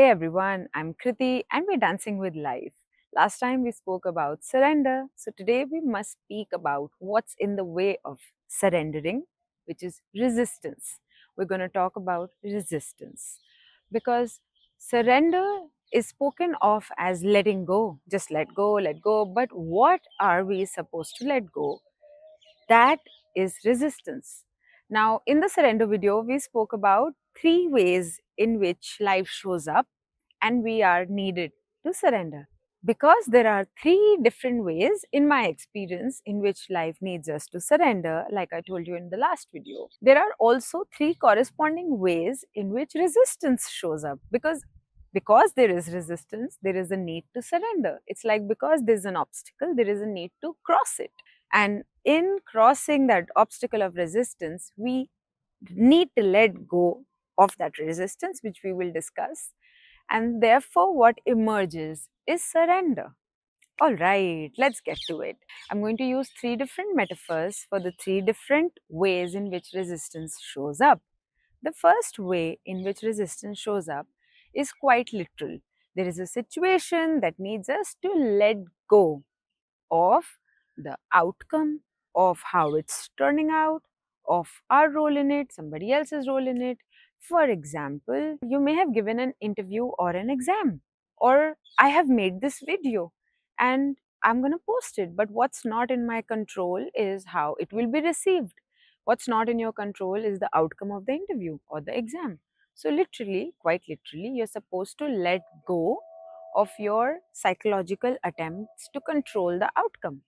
Hey everyone, I'm Kriti and we're dancing with life. Last time we spoke about surrender, so today we must speak about what's in the way of surrendering, which is resistance. We're going to talk about resistance because surrender is spoken of as letting go, just let go. But what are we supposed to let go? That is resistance. Now, in the surrender video, we spoke about 3 ways in which life shows up and we are needed to surrender. Because there are 3 different ways, in my experience, in which life needs us to surrender, like I told you in the last video, there are also 3 corresponding ways in which resistance shows up. Because there is resistance, there is a need to surrender. It's like because there's an obstacle, there is a need to cross it. And in crossing that obstacle of resistance, we need to let go of that resistance, which we will discuss. And therefore, what emerges is surrender. All right, let's get to it. I'm going to use 3 different metaphors for the 3 different ways in which resistance shows up. The first way in which resistance shows up is quite literal. There is a situation that needs us to let go of the outcome, of how it's turning out, of our role in it, somebody else's role in it. For example, you may have given an interview or an exam, or I have made this video and I'm going to post it. But what's not in my control is how it will be received. What's not in your control is the outcome of the interview or the exam. So, literally, quite literally, you're supposed to let go of your psychological attempts to control the outcome.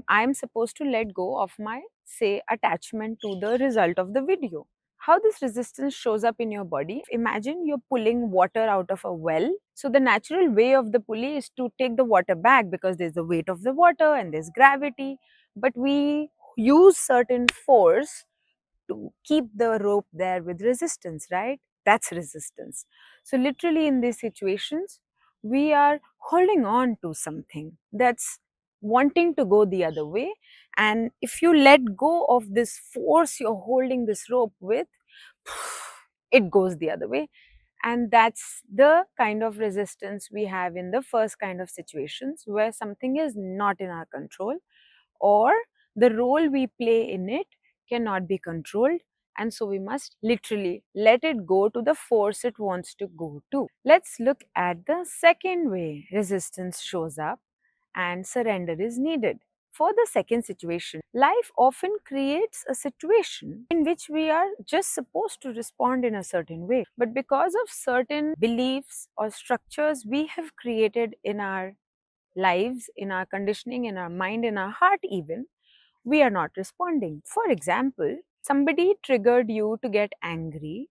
I'm supposed to let go of my, say, attachment to the result of the video. How this resistance shows up in your body: imagine you're pulling water out of a well. So, the natural way of the pulley is to take the water back because there's the weight of the water and there's gravity. But we use certain force to keep the rope there with resistance, right? That's resistance. So, literally, in these situations, we are holding on to something that's wanting to go the other way. And if you let go of this force you're holding this rope with, it goes the other way. And that's the kind of resistance we have in the first kind of situations where something is not in our control, or the role we play in it cannot be controlled, and so we must literally let it go to the force it wants to go to. Let's look at the second way resistance shows up and surrender is needed. For the second situation, life often creates a situation in which we are just supposed to respond in a certain way. But because of certain beliefs or structures we have created in our lives, in our conditioning, in our mind, in our heart, even, we are not responding. For example, somebody triggered you to get angry,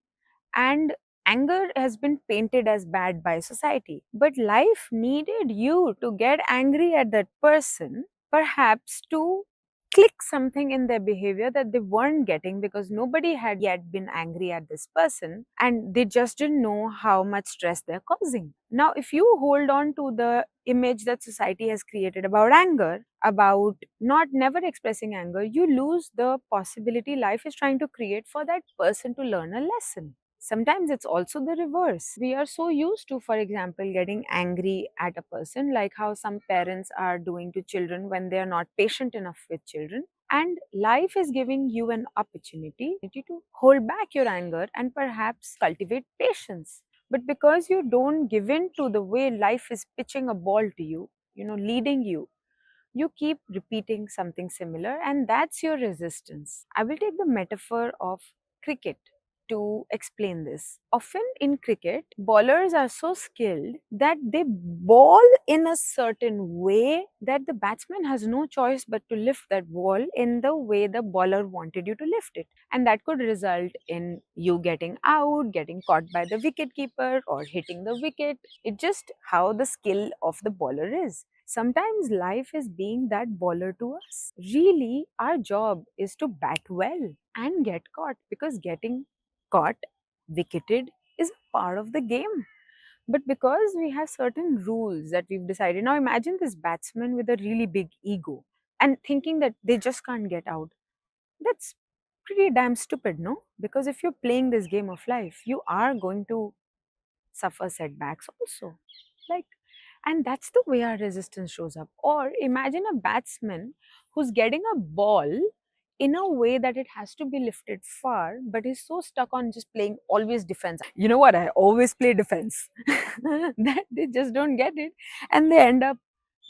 and anger has been painted as bad by society. But life needed you to get angry at that person, perhaps to click something in their behavior that they weren't getting because nobody had yet been angry at this person and they just didn't know how much stress they're causing. Now, if you hold on to the image that society has created about anger, about not never expressing anger, you lose the possibility life is trying to create for that person to learn a lesson. Sometimes it's also the reverse. We are so used to, for example, getting angry at a person, like how some parents are doing to children when they are not patient enough with children. And life is giving you an opportunity to hold back your anger and perhaps cultivate patience. But because you don't give in to the way life is pitching a ball to you, leading you keep repeating something similar, and that's your resistance. I will take the metaphor of cricket to explain this. Often in cricket, bowlers are so skilled that they ball in a certain way that the batsman has no choice but to lift that ball in the way the bowler wanted you to lift it. And that could result in you getting out, getting caught by the wicket keeper, or hitting the wicket. It's just how the skill of the bowler is. Sometimes life is being that bowler to us. Really, our job is to bat well and get caught, because getting caught, wicketed, is a part of the game. But because we have certain rules that we've decided, now imagine this batsman with a really big ego and thinking that they just can't get out. That's pretty damn stupid, no? Because if you're playing this game of life, you are going to suffer setbacks also. Like, and that's the way our resistance shows up. Or imagine a batsman who's getting a ball in a way that it has to be lifted far, but he's so stuck on just playing always defense. You know what? I always play defense. That they just don't get it. And they end up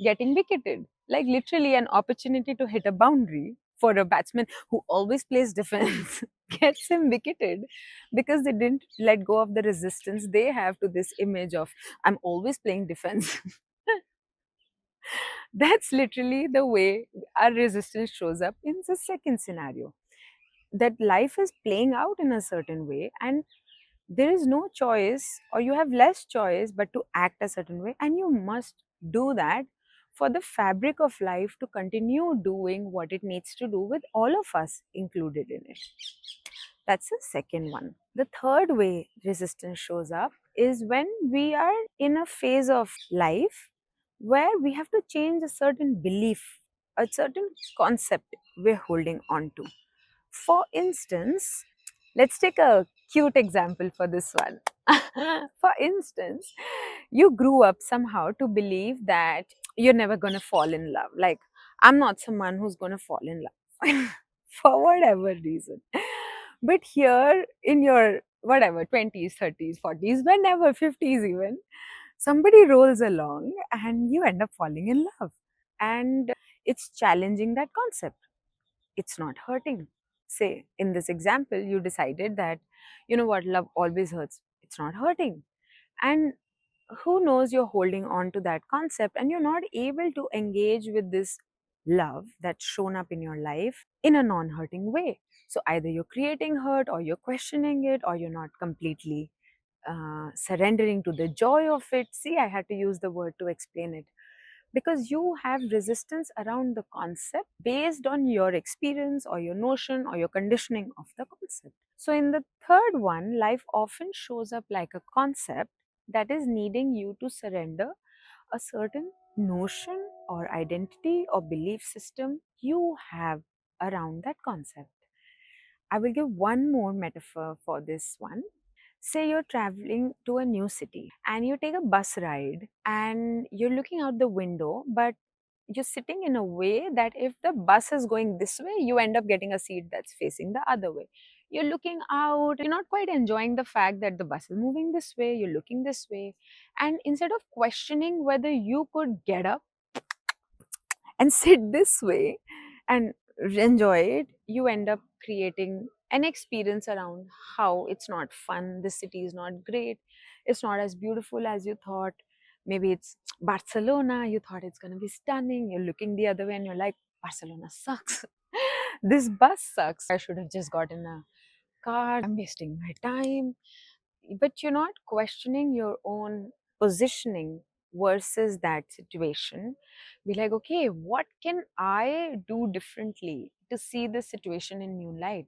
getting wicketed. Like literally an opportunity to hit a boundary for a batsman who always plays defense gets him wicketed because they didn't let go of the resistance they have to this image of I'm always playing defense. That's literally the way our resistance shows up in the second scenario. That life is playing out in a certain way, and there is no choice, or you have less choice, but to act a certain way, and you must do that for the fabric of life to continue doing what it needs to do with all of us included in it. That's the second one. The third way resistance shows up is when we are in a phase of life where we have to change a certain belief, a certain concept we're holding on to. For instance, let's take a cute example for this one. For instance, you grew up somehow to believe that you're never going to fall in love. Like, I'm not someone who's going to fall in love for whatever reason. But here in your whatever 20s, 30s, 40s, whenever 50s, even somebody rolls along and you end up falling in love. And it's challenging that concept. It's not hurting. Say, in this example, you decided that, you know what, love always hurts. It's not hurting. And who knows, you're holding on to that concept and you're not able to engage with this love that's shown up in your life in a non hurting way. So either you're creating hurt, or you're questioning it, or you're not completely surrendering to the joy of it. See, I had to use the word to explain it because you have resistance around the concept based on your experience or your notion or your conditioning of the concept. So, in the third one, life often shows up like a concept that is needing you to surrender a certain notion or identity or belief system you have around that concept. I will give one more metaphor for this one. Say you're traveling to a new city and you take a bus ride and you're looking out the window, but you're sitting in a way that if the bus is going this way, you end up getting a seat that's facing the other way. You're looking out, you're not quite enjoying the fact that the bus is moving this way, you're looking this way. And instead of questioning whether you could get up and sit this way and enjoy it, you end up creating an experience around how it's not fun, the city is not great, it's not as beautiful as you thought. Maybe it's Barcelona, you thought it's going to be stunning, you're looking the other way and you're like, Barcelona sucks. This bus sucks. I should have just gotten a car, I'm wasting my time. But you're not questioning your own positioning versus that situation. Be like, okay, what can I do differently to see the situation in new light?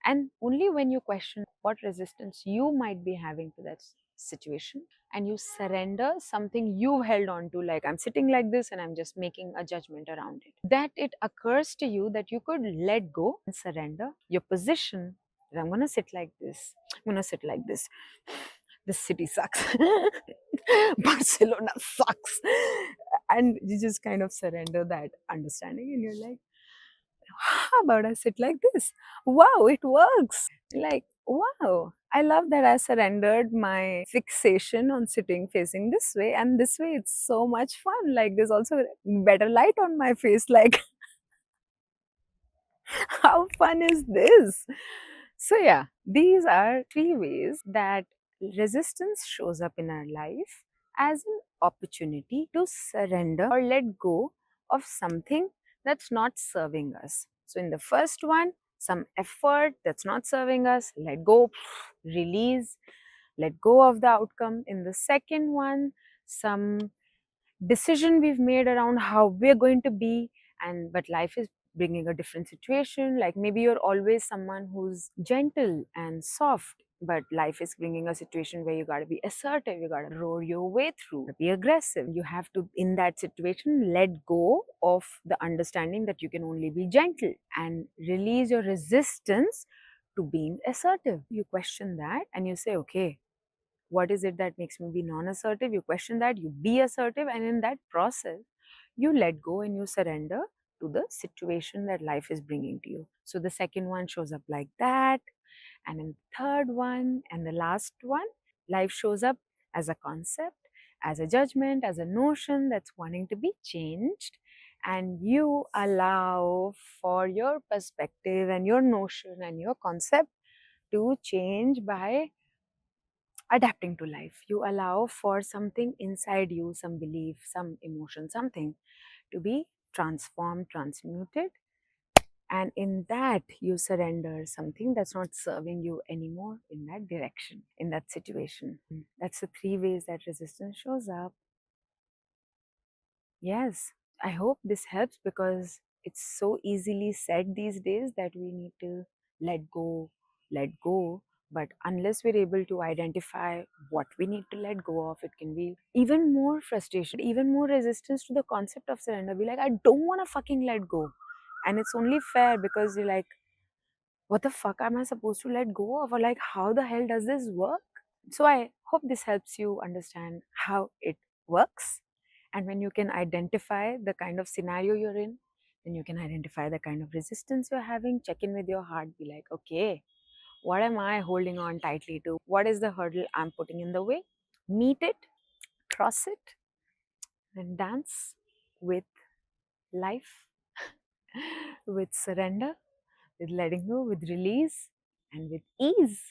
And only when you question what resistance you might be having to that situation, and you surrender something you held on to, like I'm sitting like this and I'm just making a judgment around it, that it occurs to you that you could let go and surrender your position. That I'm going to sit like this, I'm going to sit like this city sucks. Barcelona sucks. And you just kind of surrender that understanding and you're like, how about I sit like this? Wow, it works. Like, wow, I love that I surrendered my fixation on sitting facing this way, and this way it's so much fun. Like, there's also better light on my face. Like, how fun is this? So, yeah, these are three ways that resistance shows up in our life as an opportunity to surrender or let go of something that's not serving us. So, in the first one, some effort that's not serving us, let go, release, let go of the outcome. In the second one, some decision we've made around how we're going to be, and but life is bringing a different situation. Like maybe you're always someone who's gentle and soft, but life is bringing a situation where you got to be assertive, you got to roar your way through, be aggressive. You have to, in that situation, let go of the understanding that you can only be gentle and release your resistance to being assertive. You question that and you say, okay, what is it that makes me be non-assertive? You question that, you be assertive, and in that process, you let go and you surrender to the situation that life is bringing to you. So the second one shows up like that. And in the third one and the last one, life shows up as a concept, as a judgment, as a notion that's wanting to be changed. And you allow for your perspective and your notion and your concept to change by adapting to life. You allow for something inside you, some belief, some emotion, something to be transformed, transmuted, and in that you surrender something that's not serving you anymore in that direction, in that situation. That's the three ways that resistance shows up. Yes, I hope this helps, because it's so easily said these days that we need to let go, let go. But unless we're able to identify what we need to let go of, it can be even more frustration, even more resistance to the concept of surrender. Be like, I don't want to fucking let go. And it's only fair because you're like, what the fuck am I supposed to let go of? Or like, how the hell does this work? So I hope this helps you understand how it works. And when you can identify the kind of scenario you're in, then you can identify the kind of resistance you're having. Check in with your heart. Be like, okay, what am I holding on tightly to? What is the hurdle I'm putting in the way? Meet it, cross it, and dance with life, with surrender, with letting go, with release, and with ease.